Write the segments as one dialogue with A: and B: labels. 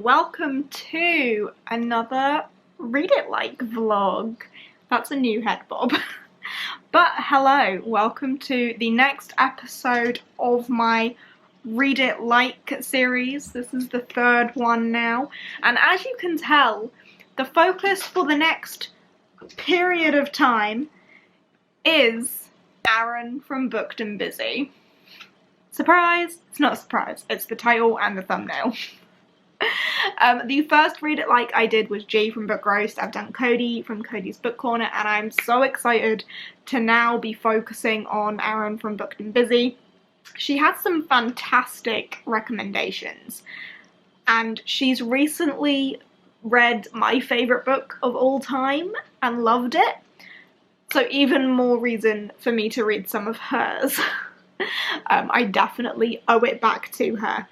A: welcome to another Read It Like vlog. That's a new head bob. But hello, welcome to the next episode of my Read It Like series. This is the third one now, and as you can tell, the focus for the next period of time is Aaron from Booked and Busy. Surprise! It's not a surprise, it's the title and the thumbnail. The first Read It Like I did was G from Book Roast. I've done Cody from Cody's Book Corner, and I'm so excited to now be focusing on Aaron from Booked and Busy. She had some fantastic recommendations, and she's recently read my favourite book of all time and loved it, so even more reason for me to read some of hers. I definitely owe it back to her.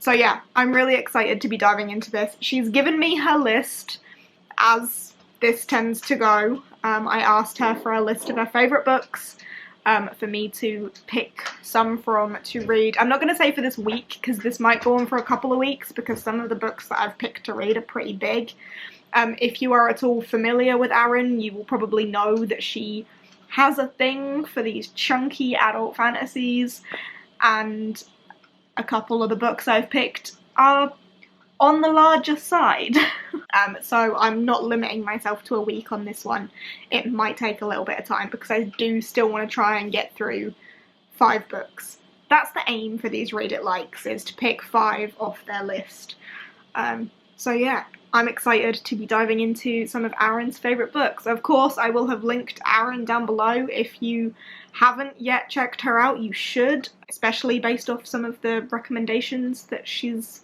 A: So yeah, I'm really excited to be diving into this. She's given me her list, as this tends to go. I asked her for a list of her favourite books for me to pick some from to read. I'm not going to say for this week, because this might go on for a couple of weeks, because some of the books that I've picked to read are pretty big. If you are at all familiar with Aaron, you will probably know that she has a thing for these chunky adult fantasies, and a couple of the books I've picked are on the larger side. So I'm not limiting myself to a week on this one. It might take a little bit of time because I do still want to try and get through 5 books. That's the aim for these Read It Likes, is to pick 5 off their list. So yeah, I'm excited to be diving into some of Aaron's favourite books. Of course, I will have linked Aaron down below. If you haven't yet checked her out, you should, especially based off some of the recommendations that she's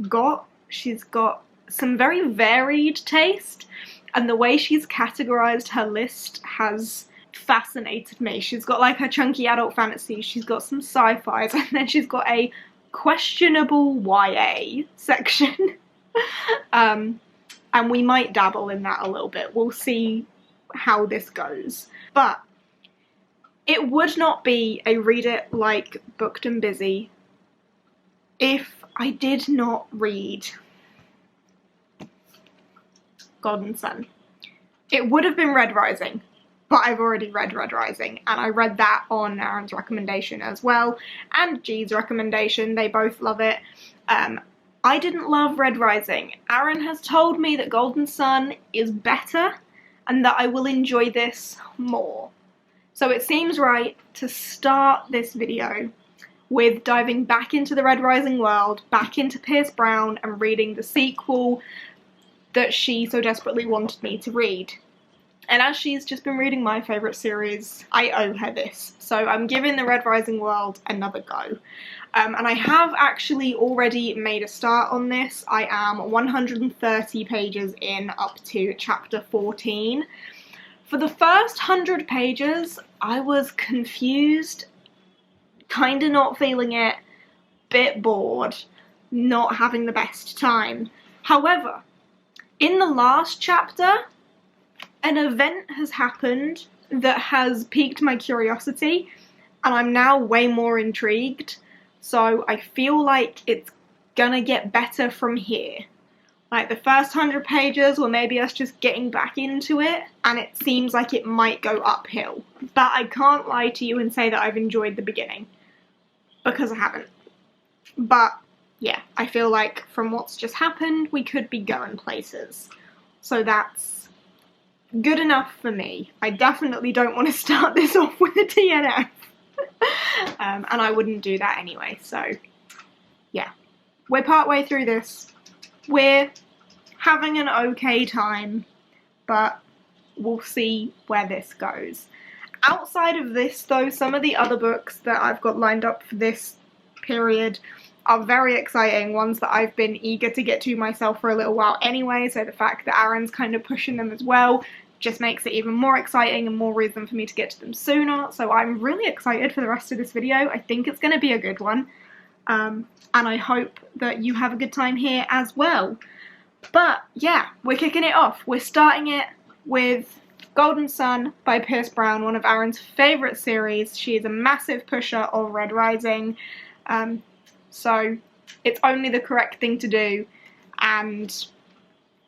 A: got. She's got some very varied taste, and the way she's categorised her list has fascinated me. She's got like her chunky adult fantasy, she's got some sci-fis, and then she's got a questionable YA section. And we might dabble in that a little bit. We'll see how this goes. But it would not be a Read It Like Booked and Busy if I did not read Golden Sun. It would have been Red Rising, but I've already read Red Rising, and I read that on Aaron's recommendation as well, and G's recommendation. They both love it. I didn't love Red Rising. Aaron has told me that Golden Sun is better and that I will enjoy this more. So it seems right to start this video with diving back into the Red Rising world, back into Pierce Brown, and reading the sequel that she so desperately wanted me to read. And as she's just been reading my favourite series, I owe her this. So I'm giving the Red Rising world another go. And I have actually already made a start on this. I am 130 pages in, up to chapter 14. For the first 100 pages, I was confused, kinda not feeling it, bit bored, not having the best time. However, in the last chapter, an event has happened that has piqued my curiosity, and I'm now way more intrigued. So I feel like it's gonna get better from here. Like, the first 100 pages were maybe us just getting back into it, and it seems like it might go uphill. But I can't lie to you and say that I've enjoyed the beginning, because I haven't. But yeah, I feel like from what's just happened, we could be going places. So that's good enough for me. I definitely don't want to start this off with a DNF. And I wouldn't do that anyway, so yeah. We're partway through this. We're having an okay time, but we'll see where this goes. Outside of this though, some of the other books that I've got lined up for this period are very exciting, ones that I've been eager to get to myself for a little while anyway, so the fact that Aaron's kind of pushing them as well just makes it even more exciting and more reason for me to get to them sooner. So I'm really excited for the rest of this video. I think it's going to be a good one, and I hope that you have a good time here as well. But yeah, we're kicking it off. We're starting it with Golden Sun by Pierce Brown, one of Aaron's favourite series. She is a massive pusher of Red Rising, so it's only the correct thing to do and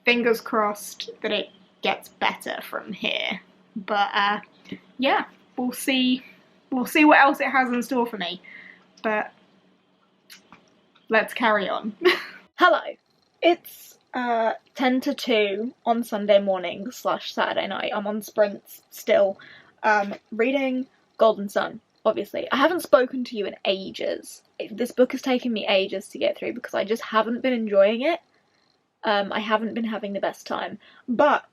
A: fingers crossed that it gets better from here. But yeah, we'll see what else it has in store for me. But let's carry on. Hello. It's 10 to 2 on Sunday morning / Saturday night. I'm on sprints still, reading Golden Sun, obviously. I haven't spoken to you in ages. This book has taken me ages to get through because I just haven't been enjoying it. I haven't been having the best time. But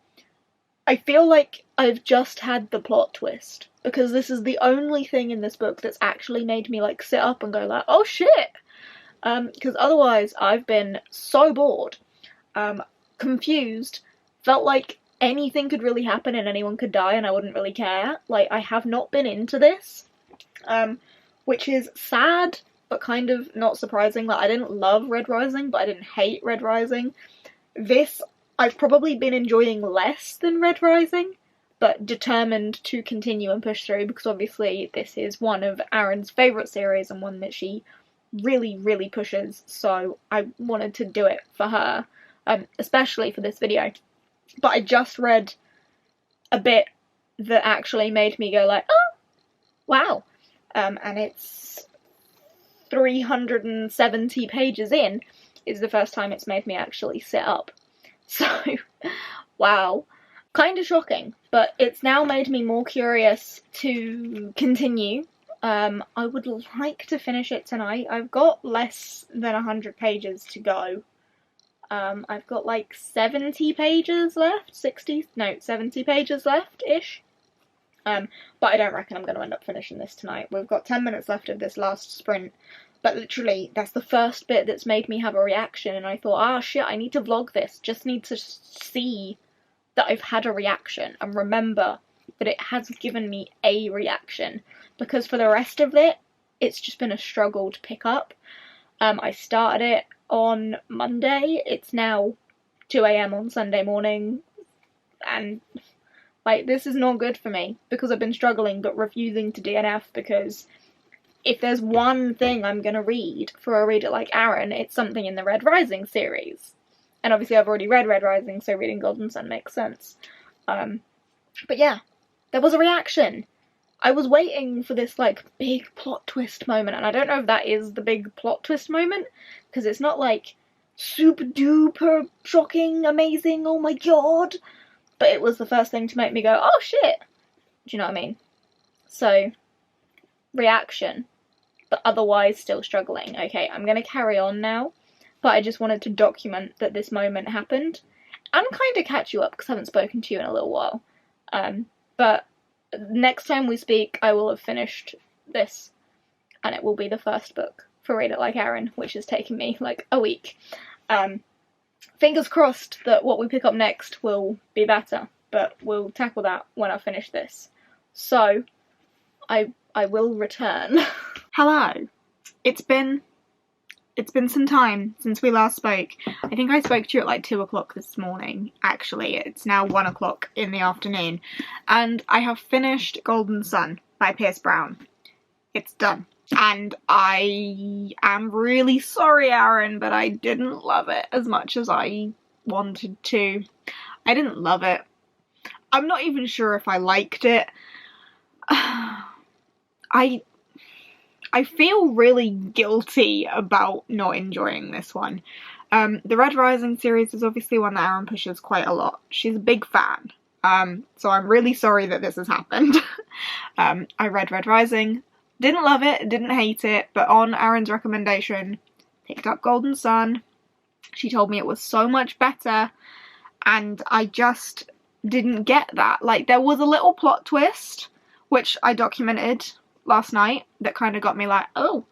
A: I feel like I've just had the plot twist, because this is the only thing in this book that's actually made me like sit up and go like, oh shit! Because otherwise I've been so bored, confused, felt like anything could really happen and anyone could die and I wouldn't really care. Like, I have not been into this, which is sad, but kind of not surprising. Like, I didn't love Red Rising, but I didn't hate Red Rising. This, I've probably been enjoying less than Red Rising, but determined to continue and push through, because obviously this is one of Aaron's favourite series and one that she really pushes, so I wanted to do it for her, especially for this video. But I just read a bit that actually made me go like, oh, wow, and it's 370 pages in, is the first time it's made me actually sit up, so wow. Kind of shocking, but it's now made me more curious to continue. I would like to finish it tonight. I've got less than 100 pages to go. I've got like 70 pages left, 70 pages left-ish. But I don't reckon I'm going to end up finishing this tonight. We've got 10 minutes left of this last sprint, but literally, that's the first bit that's made me have a reaction, and I thought, ah shit, I need to vlog this, just need to see that I've had a reaction, and remember that it has given me a reaction, because for the rest of it, it's just been a struggle to pick up. I started it on Monday, it's now 2 AM on Sunday morning, and like, this is not good for me, because I've been struggling but refusing to DNF, because if there's one thing I'm gonna read for a reader like Aaron, it's something in the Red Rising series. And obviously I've already read Red Rising, so reading Golden Sun makes sense. But yeah, there was a reaction. I was waiting for this, like, big plot twist moment, and I don't know if that is the big plot twist moment, because it's not, like, super duper shocking, amazing, oh my god, but it was the first thing to make me go, oh shit! Do you know what I mean? So, reaction, but otherwise still struggling. Okay, I'm gonna carry on now, but I just wanted to document that this moment happened, and kind of catch you up, because I haven't spoken to you in a little while. But next time we speak, I will have finished this, and it will be the first book for Read It Like Aaron, which has taken me like a week. Fingers crossed that what we pick up next will be better, but we'll tackle that when I finish this. So, I will return. Hello. It's been some time since we last spoke. I think I spoke to you at like 2 o'clock this morning, actually. It's now 1 o'clock in the afternoon. And I have finished Golden Sun by Pierce Brown. It's done. And I am really sorry, Aaron, but I didn't love it as much as I wanted to. I didn't love it. I'm not even sure if I liked it. I feel really guilty about not enjoying this one. The Red Rising series is obviously one that Aaron pushes quite a lot. She's a big fan. So I'm really sorry that this has happened. I read Red Rising, didn't love it, didn't hate it, but on Aaron's recommendation, picked up Golden Sun. She told me it was so much better, and I just didn't get that. Like, there was a little plot twist, which I documented last night, that kind of got me like, oh.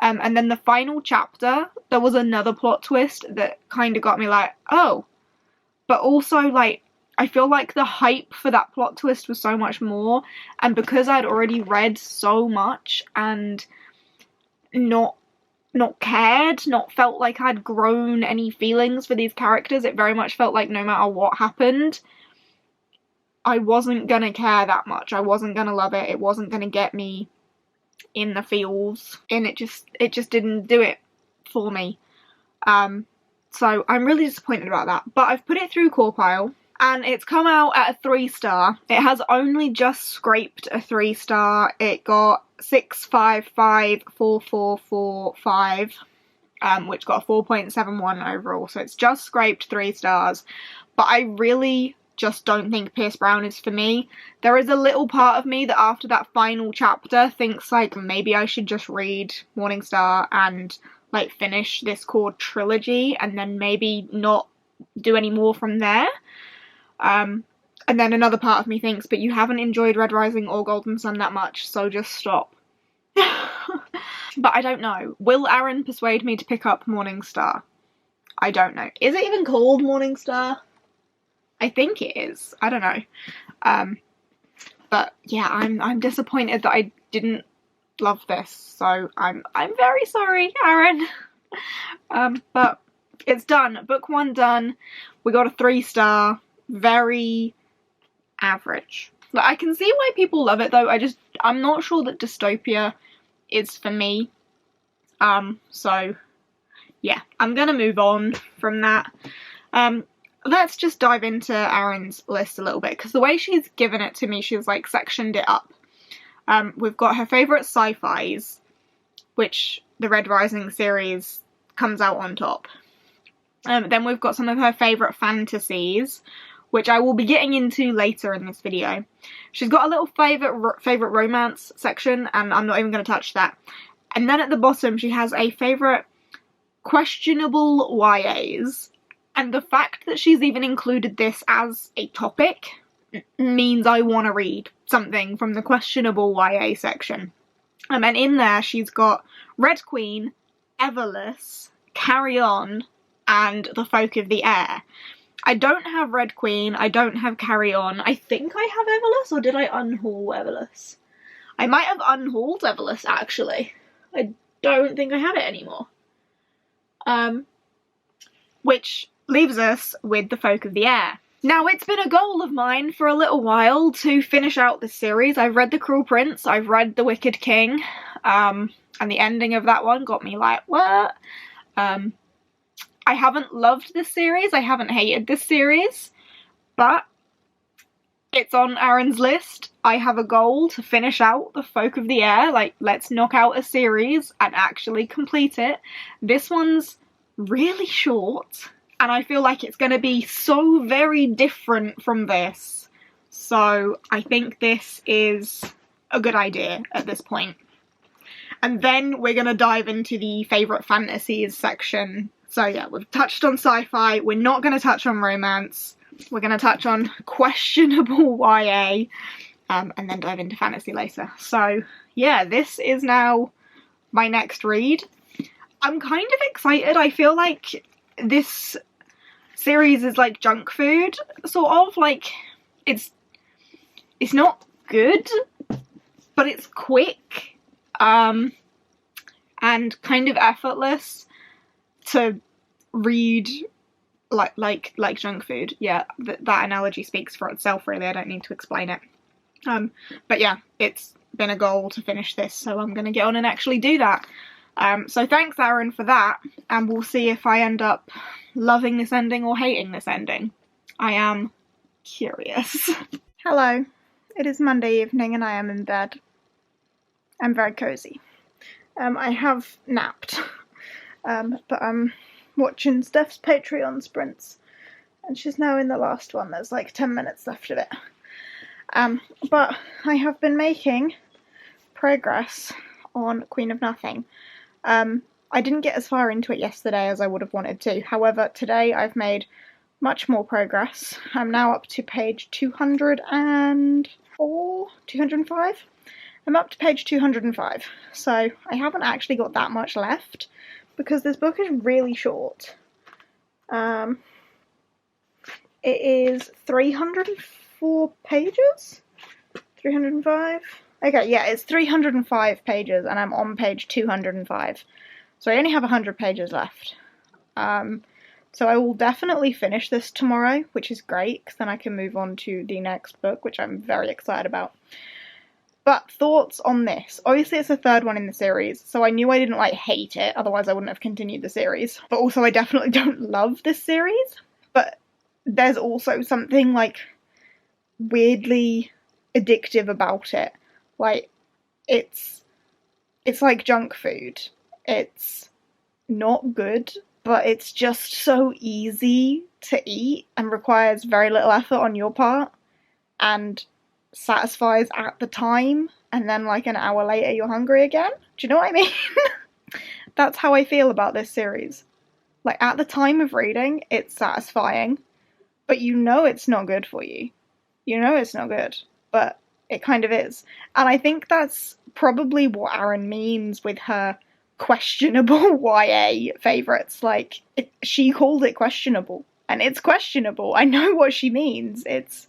A: And then the final chapter, there was another plot twist that kind of got me like, oh. But also, like, I feel like the hype for that plot twist was so much more, and because I'd already read so much and not cared, not felt like I'd grown any feelings for these characters, it very much felt like no matter what happened, I wasn't gonna care that much. I wasn't gonna love it. It wasn't gonna get me in the feels, and it just didn't do it for me. So I'm really disappointed about that. But I've put it through Corpile, and it's come out at a 3-star. It has only just scraped a 3-star. It got 6554445, which got a 4.71 overall. So it's just scraped 3 stars. But I really just don't think Pierce Brown is for me. There is a little part of me that after that final chapter thinks like maybe I should just read Morningstar and like finish this core trilogy and then maybe not do any more from there. And then another part of me thinks, but you haven't enjoyed Red Rising or Golden Sun that much, so just stop. But I don't know. Will Aaron persuade me to pick up Morningstar? I don't know. Is it even called Morningstar? I think it is. I don't know. But yeah, I'm disappointed that I didn't love this. So I'm very sorry, Aaron. But it's done. Book 1 done. We got a 3-star. Very average. Like, I can see why people love it though. I'm not sure that dystopia is for me. So yeah, I'm gonna move on from that. Let's just dive into Aaron's list a little bit, because the way she's given it to me, she's like sectioned it up. We've got her favourite sci-fis, which the Red Rising series comes out on top. Then we've got some of her favourite fantasies, which I will be getting into later in this video. She's got a little favourite romance section, and I'm not even going to touch that. And then at the bottom she has a favourite questionable YAs. And the fact that she's even included this as a topic means I want to read something from the questionable YA section. And in there she's got Red Queen, Everless, Carry On, and The Folk of the Air. I don't have Red Queen, I don't have Carry On. I think I have Everless, or did I unhaul Everless? I might have unhauled Everless, actually. I don't think I have it anymore. Which leaves us with The Folk of the Air. Now, it's been a goal of mine for a little while to finish out this series. I've read The Cruel Prince, I've read The Wicked King, and the ending of that one got me like, what? I haven't loved this series, I haven't hated this series, but it's on Aaron's list. I have a goal to finish out The Folk of the Air, like, let's knock out a series and actually complete it. This one's really short, and I feel like it's going to be so very different from this. So I think this is a good idea at this point. And then we're going to dive into the favourite fantasies section. So yeah, we've touched on sci-fi, we're not going to touch on romance, we're going to touch on questionable YA, and then dive into fantasy later. So yeah, this is now my next read. I'm kind of excited. I feel like this series is like junk food, sort of. Like, it's not good, but it's quick, and kind of effortless to read like junk food. Yeah, that analogy speaks for itself, really. I don't need to explain it. But yeah, it's been a goal to finish this, so I'm going to get on and actually do that. So thanks, Aaron, for that, and we'll see if I end up loving this ending or hating this ending. I am curious. Hello, it is Monday evening and I am in bed. I'm very cozy. I have napped, but I'm watching Steph's Patreon sprints, and she's now in the last one. There's like 10 minutes left of it. But I have been making progress on Queen of Nothing. I didn't get as far into it yesterday as I would have wanted to. However, today I've made much more progress. I'm now up to page 204, 205? I'm up to page 205. So I haven't actually got that much left because this book is really short. It is 304 pages? 305? Okay, yeah, it's 305 pages and I'm on page 205. So I only have 100 pages left. So I will definitely finish this tomorrow, which is great, because then I can move on to the next book, which I'm very excited about.
B: But thoughts on this? Obviously it's the third one in the series, so I knew I didn't like hate it, otherwise I wouldn't have continued the series. But also I definitely don't love this series. But there's also something like weirdly addictive about it. Like it's like junk food. It's not good, but it's just so easy to eat and requires very little effort on your part and satisfies at the time, and then like an hour later you're hungry again. Do you know what I mean? That's how I feel about this series. Like at the time of reading, it's satisfying, but you know it's not good for you. You know it's not good, but it kind of is. And I think that's probably what Aaron means with her questionable YA favourites. Like, she called it questionable, and it's questionable. I know what she means. It's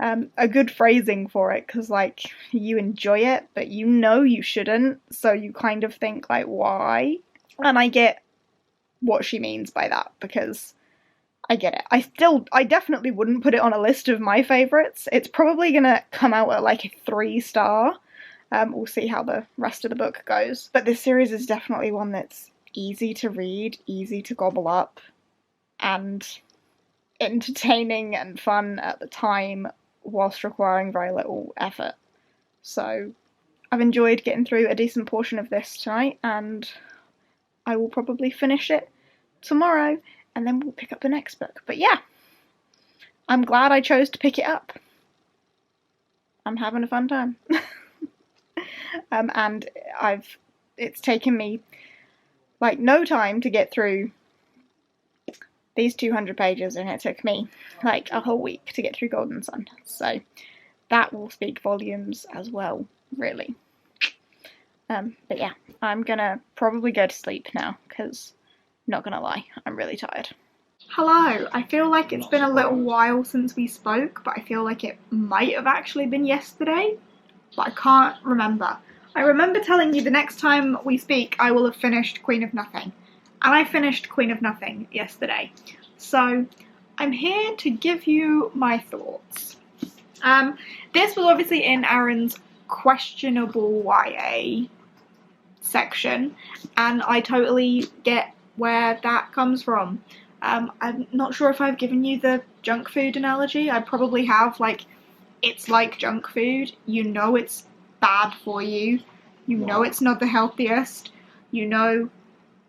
B: a good phrasing for it, because, like, you enjoy it, but you know you shouldn't, so you kind of think, like, why? And I get what she means by that, because I get it. I definitely wouldn't put it on a list of my favourites. It's probably gonna come out at, like, a 3-star. We'll see how the rest of the book goes. But this series is definitely one that's easy to read, easy to gobble up, and entertaining and fun at the time, whilst requiring very little effort. So I've enjoyed getting through a decent portion of this tonight, and I will probably finish it tomorrow, and then we'll pick up the next book. But yeah, I'm glad I chose to pick it up. I'm having a fun time. And it's taken me like no time to get through these 200 pages, and it took me like a whole week to get through Golden Sun. So that will speak volumes as well, really. But yeah, I'm gonna probably go to sleep now, because, not gonna lie, I'm really tired.
A: Hello, I feel like it's been a little while since we spoke, but I feel like it might have actually been yesterday, but I can't remember. I remember telling you the next time we speak I will have finished Queen of Nothing, and I finished Queen of Nothing yesterday. So I'm here to give you my thoughts. This was obviously in Aaron's questionable YA section, and I totally get where that comes from. I'm not sure if I've given you the junk food analogy. I probably have. Like, it's like junk food. You know it's bad for you. You know it's not the healthiest. You know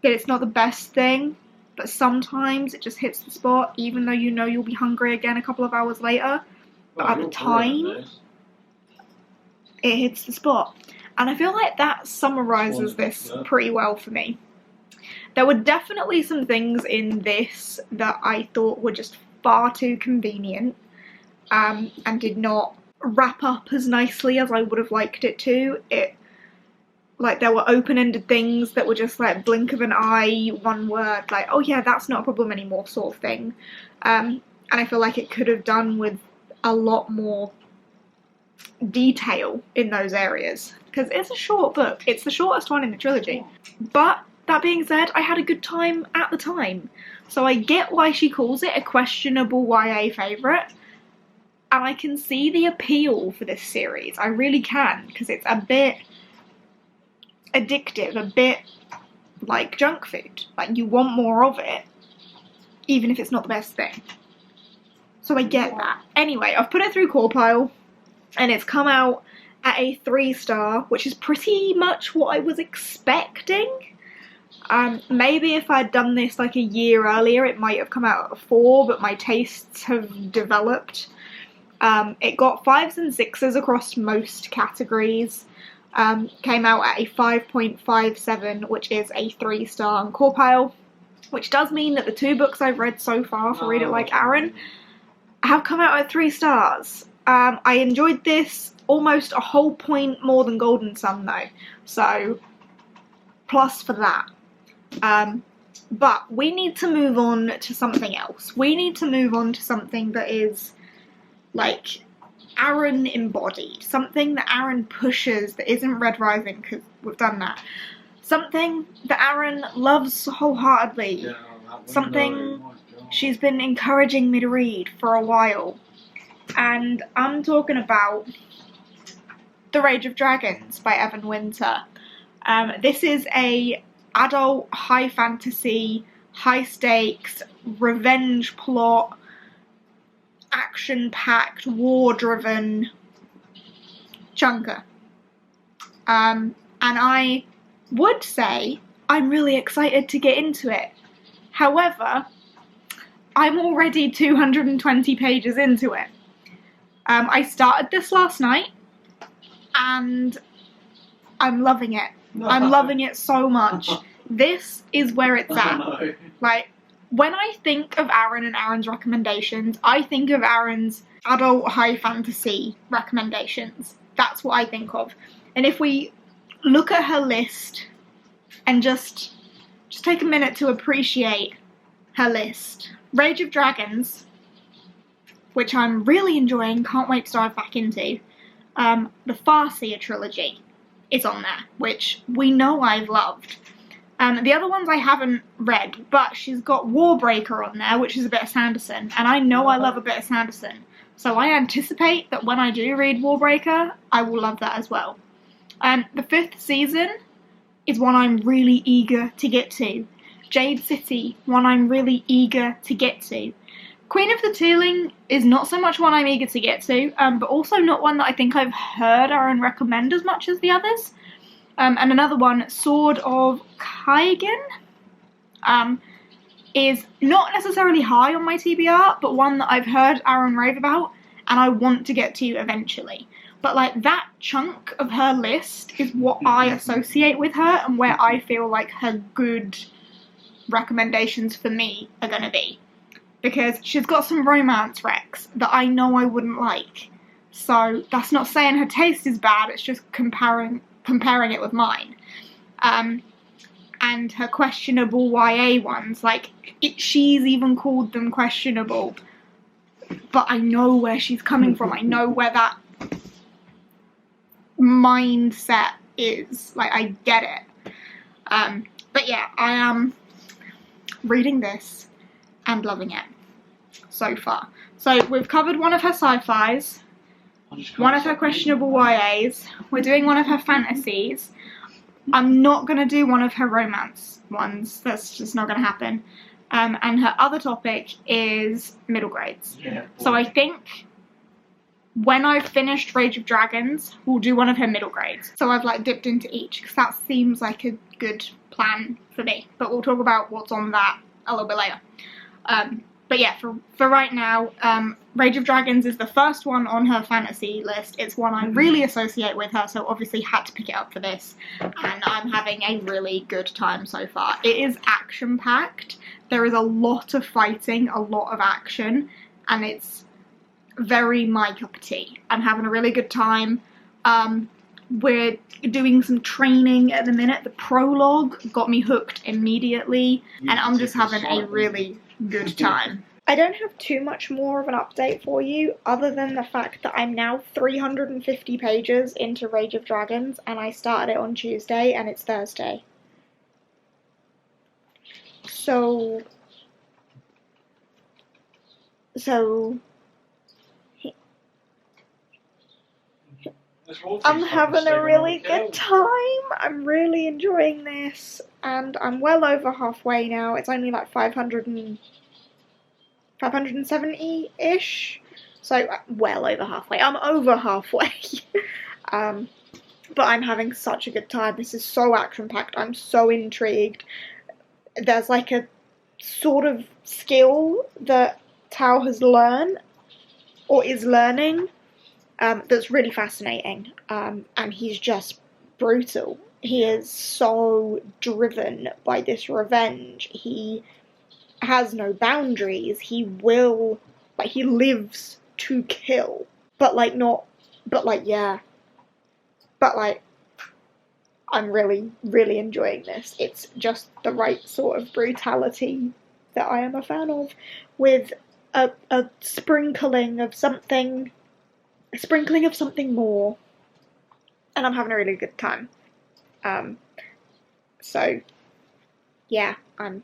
A: that it's not the best thing. But sometimes it just hits the spot, even though you know you'll be hungry again a couple of hours later. But at the time, it hits the spot. And I feel like that summarises this pretty well for me. There were definitely some things in this that I thought were just far too convenient, and did not wrap up as nicely as I would have liked it to. Like, there were open-ended things that were just like blink of an eye, one word, like, oh yeah, that's not a problem anymore sort of thing. And I feel like it could have done with a lot more detail in those areas, because it's a short book. It's the shortest one in the trilogy. But that being said, I had a good time at the time. So I get why she calls it a questionable YA favourite, and I can see the appeal for this series. I really can, because it's a bit addictive, a bit like junk food. Like, you want more of it, even if it's not the best thing. So I get that. Anyway, I've put it through Core Pile, and it's come out at a 3-star, which is pretty much what I was expecting. Maybe if I'd done this like a year earlier, it might have come out at a 4, but my tastes have developed. It got 5s and 6s across most categories. Came out at a 5.57, which is a 3-star on Core Pile, which does mean that the 2 books I've read so far for Read It Like Aaron have come out at 3 stars. I enjoyed this almost a whole point more than Golden Sun though, so plus for that. But we need to move on to something else. We need to move on to something that is like Aaron embodied, something that Aaron pushes that isn't Red Rising, because we've done that. Something that Aaron loves wholeheartedly. Something she's been encouraging me to read for a while. And I'm talking about The Rage of Dragons by Evan Winter. This is a adult, high fantasy, high stakes, revenge plot, action-packed, war-driven chunker. And I would say I'm really excited to get into it. However, I'm already 220 pages into it. I started this last night, and I'm loving it. I'm loving it so much. This is where it's at. Like, when I think of Aaron and Aaron's recommendations, I think of Aaron's adult high fantasy recommendations. That's what I think of. And if we look at her list and just take a minute to appreciate her list. Rage of Dragons, which I'm really enjoying, can't wait to dive back into. The Farseer trilogy is on there, which we know I've loved. The other ones I haven't read, but she's got Warbreaker on there, which is a bit of Sanderson, and I know I love a bit of Sanderson. So I anticipate that when I do read Warbreaker, I will love that as well. The 5th season is one I'm really eager to get to. Jade City, one I'm really eager to get to. Queen of the Tearling is not so much one I'm eager to get to, but also not one that I think I've heard Aaron recommend as much as the others. And another one, Sword of Kaigen, is not necessarily high on my TBR, but one that I've heard Aaron rave about, and I want to get to eventually. But like, that chunk of her list is what I associate with her, and where I feel like her good recommendations for me are going to be. Because she's got some romance recs that I know I wouldn't like. So that's not saying her taste is bad, it's just comparing it with mine. And her questionable YA ones, like, she's even called them questionable. But I know where she's coming from. I know where that mindset is. Like, I get it. But yeah, I am reading this and loving it so far. So we've covered one of her sci-fis, one of her questionable YAs, we're doing one of her fantasies. I'm not going to do one of her romance ones, that's just not going to happen. And her other topic is middle grades. Yeah, so I think when I've finished Rage of Dragons, we'll do one of her middle grades. So I've like dipped into each, because that seems like a good plan for me. But we'll talk about what's on that a little bit later. But yeah, for right now, Rage of Dragons is the first one on her fantasy list. It's one I really associate with her, so obviously had to pick it up for this. And I'm having a really good time so far. It is action-packed. There is a lot of fighting, a lot of action, and it's very my cup of tea. I'm having a really good time. We're doing some training at the minute. The prologue got me hooked immediately, and I'm just having a really good time. I don't have too much more of an update for you, other than the fact that I'm now 350 pages into Rage of Dragons, and I started it on Tuesday, and it's Thursday. So I'm having a really good time. I'm really enjoying this, and I'm well over halfway now. It's only like 570-ish, so well over halfway. I'm over halfway. But I'm having such a good time. This is so action-packed. I'm so intrigued. There's like a sort of skill that Tao has learned, or is learning, that's really fascinating, and he's just brutal. He is so driven by this revenge. He has no boundaries. He lives to kill. I'm really, really enjoying this. It's just the right sort of brutality that I am a fan of, with a sprinkling of something more, and I'm having a really good time. So yeah, I'm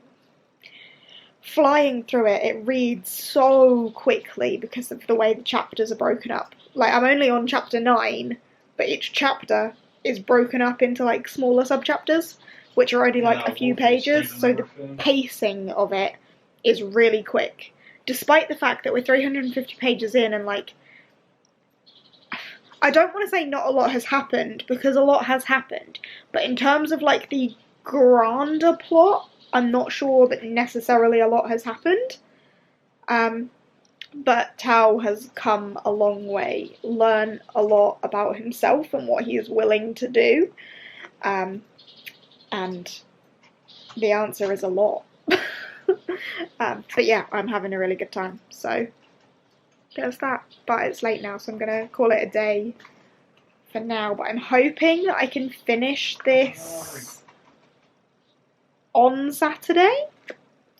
A: flying through it. It reads so quickly because of the way the chapters are broken up. Like, I'm only on chapter 9,
B: but each chapter is broken up into like smaller subchapters, which are only like a few pages, so the pacing of it is really quick. Despite the fact that we're 350 pages in and like, I don't want to say not a lot has happened, because a lot has happened, but in terms of like the grander plot, I'm not sure that necessarily a lot has happened. But Tao has come a long way, learned a lot about himself and what he is willing to do, and the answer is a lot. But yeah, I'm having a really good time, so there's that. But it's late now, so I'm going to call it a day for now, but I'm hoping that I can finish this on Saturday.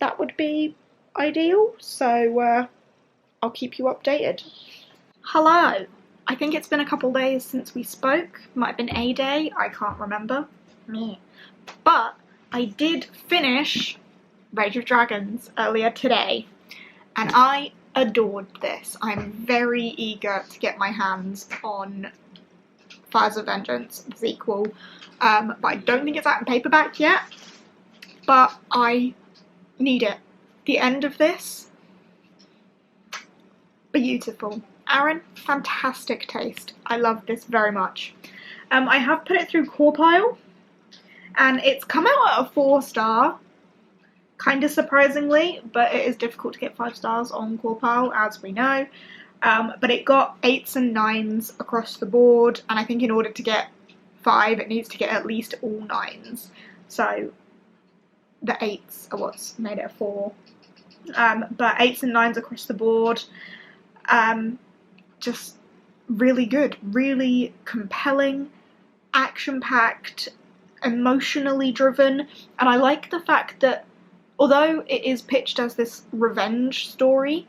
B: That would be ideal, so I'll keep you updated. Hello! I think it's been a couple days since we spoke. Might have been a day, I can't remember. Meh. But I did finish Rage of Dragons earlier today, and I adored this. I'm very eager to get my hands on Fires of Vengeance, the sequel, but I don't think it's out in paperback yet, but I need it. The end of this, beautiful. Aaron, fantastic taste. I love this very much. I have put it through Corpile, and it's come out at a 4-star, kind of surprisingly, but it is difficult to get 5 stars on Corpile, as we know. But it got 8s and 9s across the board, and I think in order to get 5, it needs to get at least all 9s. So the 8s are what's made it a 4. But 8s and 9s across the board. Just really good, really compelling, action-packed, emotionally driven, and I like the fact that although it is pitched as this revenge story,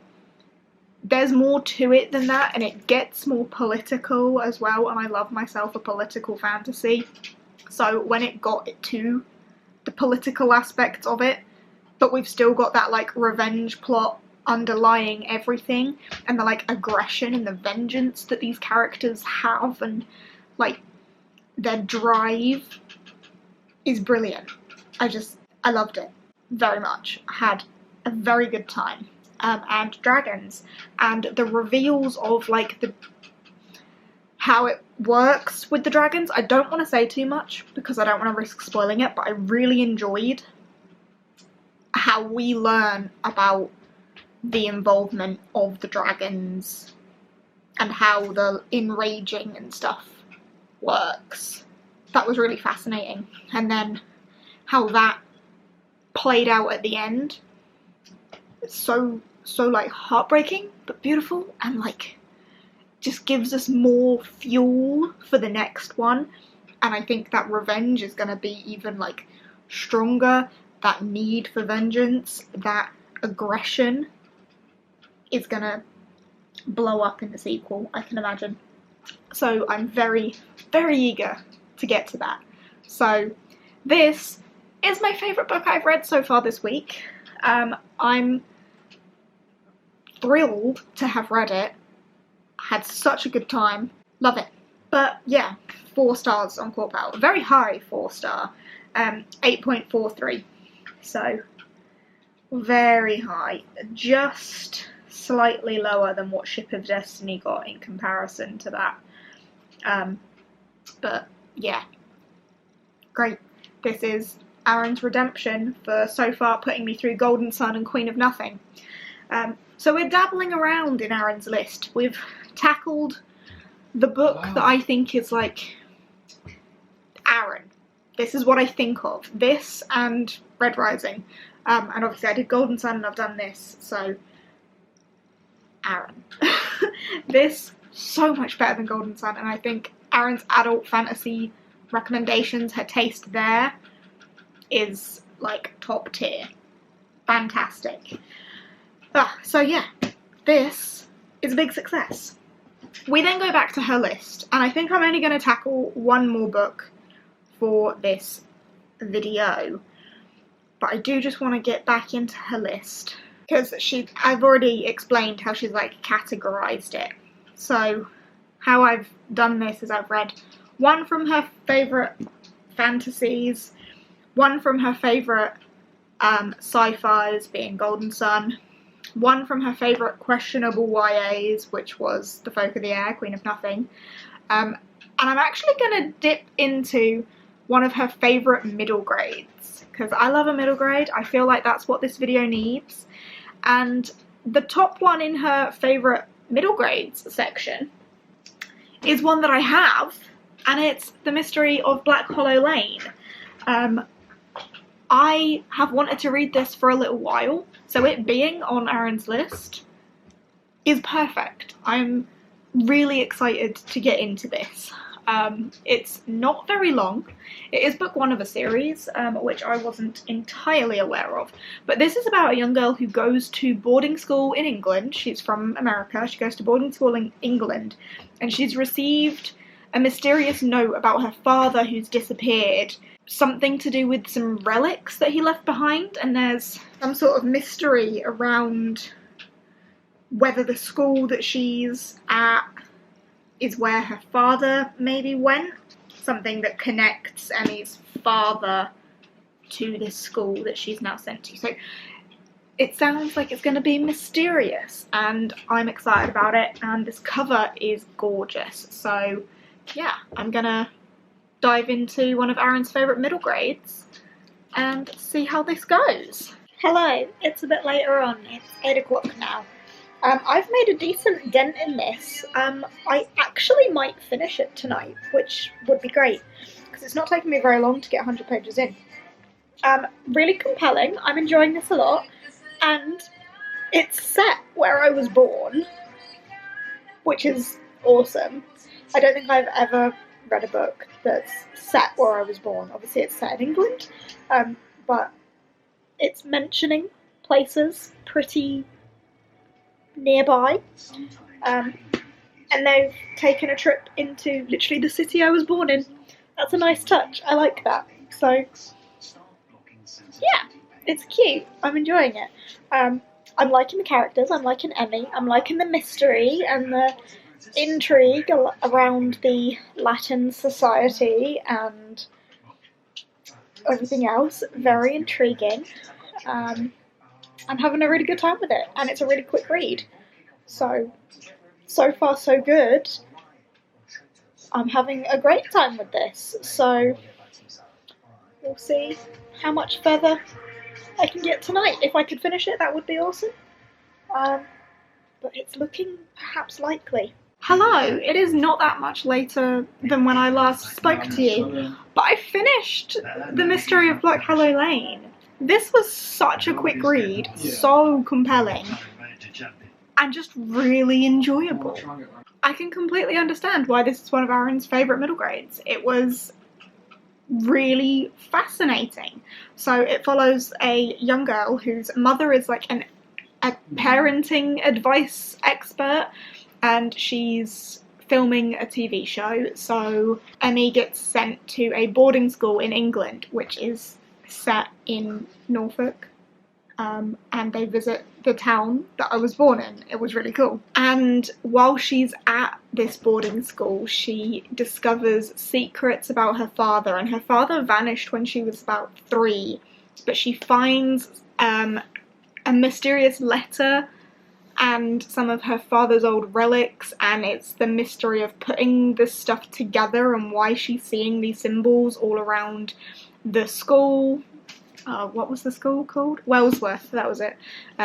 B: there's more to it than that, and it gets more political as well, and I love myself a political fantasy, so when it got to the political aspects of it, but we've still got that like revenge plot underlying everything, and the like aggression and the vengeance that these characters have, and like their drive is brilliant. I loved it very much. I had a very good time. And dragons, and the reveals of like how it works with the dragons. I don't want to say too much because I don't want to risk spoiling it, but I really enjoyed how we learn about the involvement of the dragons and how the enraging and stuff works. That was really fascinating. And then how that played out at the end. It's so like heartbreaking but beautiful, and like just gives us more fuel for the next one. And I think that revenge is going to be even like stronger. That need for vengeance, that aggression is going to blow up in the sequel, I can imagine. So I'm very, very eager to get to that. So this is my favourite book I've read so far this week. I'm thrilled to have read it. Had such a good time. Love it. But yeah, 4 stars on Corpal. Very high 4-star. 8.43. So very high. Just slightly lower than what Ship of Destiny got in comparison to that. But yeah, great. This is Aaron's redemption for so far putting me through Golden Sun and Queen of Nothing. So we're dabbling around in Aaron's list. We've tackled the book that I think is like Aaron. This is what I think of. This and Red Rising. And obviously I did Golden Sun and I've done this, so Aaron. This, so much better than Golden Sun, and I think Aaron's adult fantasy recommendations, her taste there, is like top tier. Fantastic. So yeah, this is a big success. We then go back to her list, and I think I'm only going to tackle one more book for this video, but I do just want to get back into her list because I've already explained how she's like categorized it. So
A: how I've done this is I've read one from her favourite fantasies, one from her favourite sci-fis, being Golden Sun, one from her favourite questionable YAs, which was The Folk of the Air, Queen of Nothing, and I'm actually going to dip into one of her favourite middle grades, because I love a middle grade. I feel like that's what this video needs. And the top one in her favourite middle grades section is one that I have, and it's The Mystery of Black Hollow Lane. I have wanted to read this for a little while, so it being on Aaron's list is perfect. I'm really excited to get into this. It's not very long. It is book one of a series, which I wasn't entirely aware of. But this is about a young girl who goes to boarding school in England. She's from America. She goes to boarding school in England, and she's received a mysterious note about her father who's disappeared. Something to do with some relics that he left behind, and there's some sort of mystery around whether the school that she's at is where her father maybe went. Something that connects Emmy's father to this school that she's now sent to. So it sounds like it's going to be mysterious, and I'm excited about it, and this cover is gorgeous. So yeah, I'm gonna dive into one of Aaron's favourite middle grades and see how this goes. Hello, it's a bit later on, it's 8 o'clock now. I've made a decent dent in this. I actually might finish it tonight, which would be great, because it's not taking me very long to get 100 pages in. Really compelling, I'm enjoying this a lot, and it's set where I was born, which is awesome. I don't think I've ever read a book that's set where I was born. Obviously it's set in England, but it's mentioning places pretty nearby, and they've taken a trip into literally the city I was born in. That's a nice touch, I like that. So yeah, it's cute, I'm enjoying it. I'm liking the characters, I'm liking Emmy, I'm liking the mystery and the intrigue around the Latin society and everything else. Very intriguing. I'm having a really good time with it, and it's a really quick read. So far so good. I'm having a great time with this, so we'll see how much further I can get tonight. If I could finish it, that would be awesome. But it's looking perhaps likely. Hello, it is not that much later than when I last spoke to you, but I finished The Mystery of Black Hollow Lane. This was such a quick read, so compelling, and just really enjoyable. I can completely understand why this is one of Aaron's favourite middle grades. It was really fascinating. So it follows a young girl whose mother is like a parenting advice expert, and she's filming a TV show. So Emmy gets sent to a boarding school in England, which is set in Norfolk, and they visit the town that I was born in. It was really cool. And while she's at this boarding school, she discovers secrets about her father, and her father vanished when she was about 3, but she finds a mysterious letter and some of her father's old relics, and it's the mystery of putting this stuff together and why she's seeing these symbols all around the school. What was the school called? Wellsworth, that was it.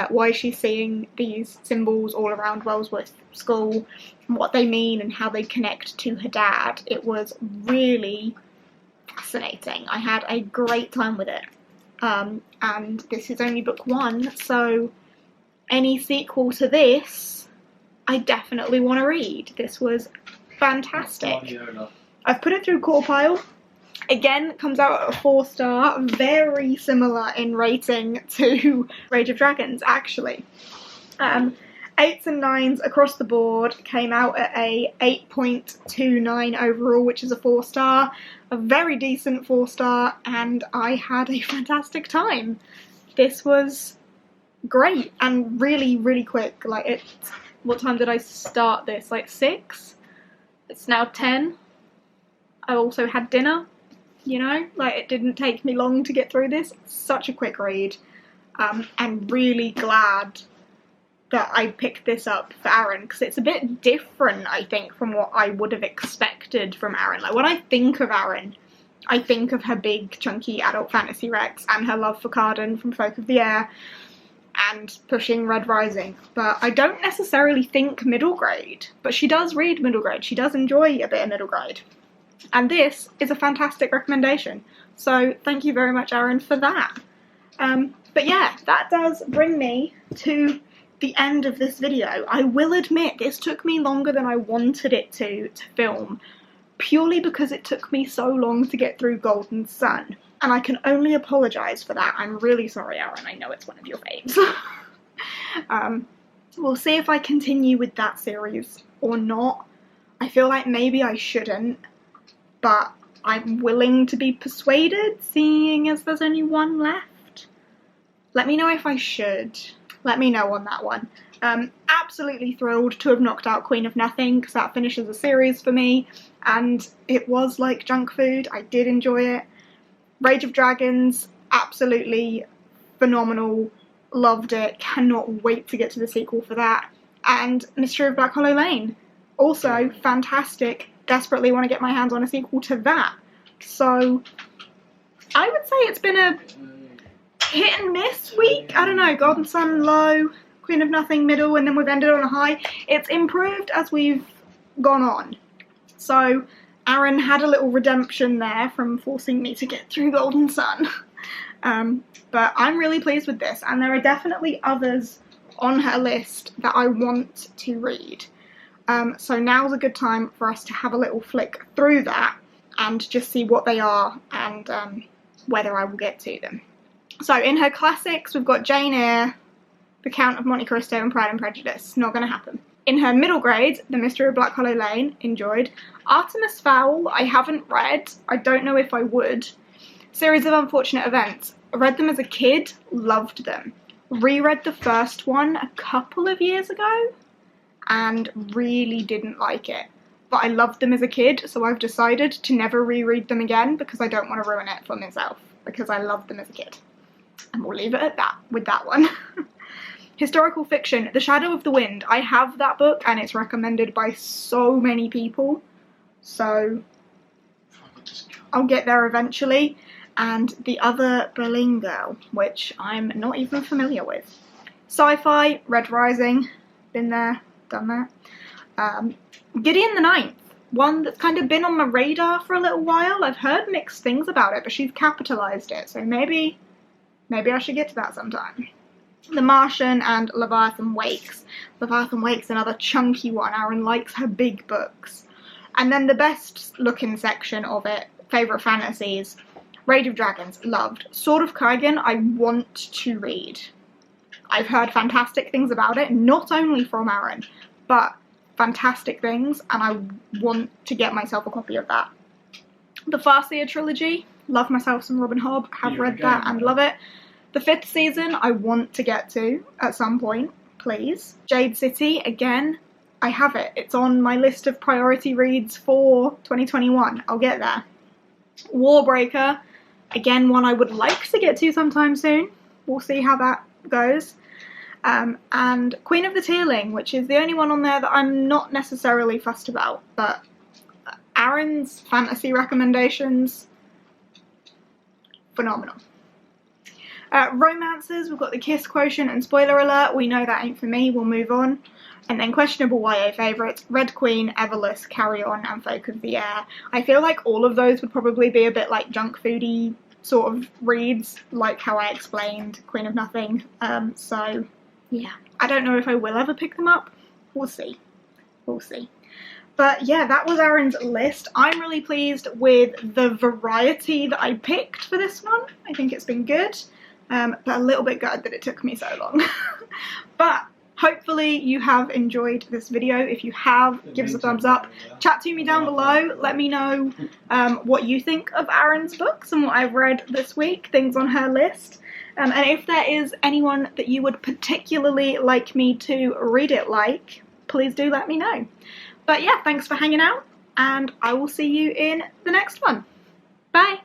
A: Why she's seeing these symbols all around Wellsworth School, and what they mean and how they connect to her dad. It was really fascinating. I had a great time with it. And this is only book 1, so any sequel to this, I definitely want to read. This was fantastic. I've put it through Core Pile. Again, comes out at a 4-star, very similar in rating to Rage of Dragons, actually. 8s and 9s across the board, came out at a 8.29 overall, which is a 4-star, a very decent 4-star, and I had a fantastic time. This was great and really, really quick. Like, what time did I start this? Like 6? It's now 10. I also had dinner, you know, like it didn't take me long to get through this. It's such a quick read. I'm really glad that I picked this up for Aaron, because it's a bit different, I think, from what I would have expected from Aaron. Like, when I think of Aaron, I think of her big, chunky adult fantasy recs and her love for Cardan from Folk of the Air and pushing Red Rising, but I don't necessarily think middle grade. But she does read middle grade. She does enjoy a bit of middle grade. And this is a fantastic recommendation. So thank you very much, Aaron, for that. But yeah, that does bring me to the end of this video. I will admit this took me longer than I wanted it to film, purely because it took me so long to get through Golden Sun. And I can only apologise for that. I'm really sorry, Aaron. I know it's one of your faves. We'll see if I continue with that series or not. I feel like maybe I shouldn't, but I'm willing to be persuaded, seeing as there's only one left. Let me know if I should. Let me know on that one. Absolutely thrilled to have knocked out Queen of Nothing, because that finishes a series for me, and it was like junk food. I did enjoy it. Rage of Dragons, absolutely phenomenal. Loved it. Cannot wait to get to the sequel for that. And Mystery of Black Hollow Lane, also fantastic. Desperately want to get my hands on a sequel to that. So I would say it's been a hit and miss week. I don't know, Golden Sun low, Queen of Nothing middle, and then we've ended on a high. It's improved as we've gone on. So Aaron had a little redemption there from forcing me to get through Golden Sun. But I'm really pleased with this, and there are definitely others on her list that I want to read. So now's a good time for us to have a little flick through that and just see what they are and whether I will get to them. So in her classics, we've got Jane Eyre, The Count of Monte Cristo, and Pride and Prejudice. Not going to happen. In her middle grades, The Mystery of Black Hollow Lane, enjoyed. Artemis Fowl, I haven't read. I don't know if I would. Series of Unfortunate Events. I read them as a kid, loved them. Reread the first one a couple of years ago and really didn't like it. But I loved them as a kid, so I've decided to never reread them again because I don't want to ruin it for myself, because I loved them as a kid. And we'll leave it at that with that one. Historical fiction, The Shadow of the Wind. I have that book and it's recommended by so many people. So I'll get there eventually. And The Other Berlin Girl, which I'm not even familiar with. Sci-fi, Red Rising. Been there, done that. Gideon the Ninth. One that's kind of been on my radar for a little while. I've heard mixed things about it, but she's capitalised it. So maybe I should get to that sometime. The Martian and Leviathan Wakes. Leviathan Wakes, another chunky one. Aaron likes her big books. And then the best looking section of it, favourite fantasies. Rage of Dragons, loved. Sword of Kurgan, I want to read. I've heard fantastic things about it, not only from Aaron, but fantastic things, and I want to get myself a copy of that. The Farseer trilogy, love myself some Robin Hobb, have read that and love it. The 5th season, I want to get to at some point, please. Jade City, again, I have it. It's on my list of priority reads for 2021. I'll get there. Warbreaker, again, one I would like to get to sometime soon. We'll see how that goes. And Queen of the Tearling, which is the only one on there that I'm not necessarily fussed about, but Aaron's fantasy recommendations, phenomenal. Romances, we've got The Kiss Quotient and Spoiler Alert. We know that ain't for me, we'll move on. And then questionable YA favourites, Red Queen, Everless, Carry On, and Folk of the Air. I feel like all of those would probably be a bit like junk foodie sort of reads, like how I explained Queen of Nothing. So yeah, I don't know if I will ever pick them up. We'll see. We'll see. But yeah, that was Aaron's list. I'm really pleased with the variety that I picked for this one. I think it's been good, but a little bit gutted that it took me so long. But hopefully you have enjoyed this video. If you have, give us a thumbs up. Chat to me down below. Let me know what you think of Aaron's books and what I've read this week, things on her list. And if there is anyone that you would particularly like me to read it like, please do let me know. But yeah, thanks for hanging out. and I will see you in the next one. Bye!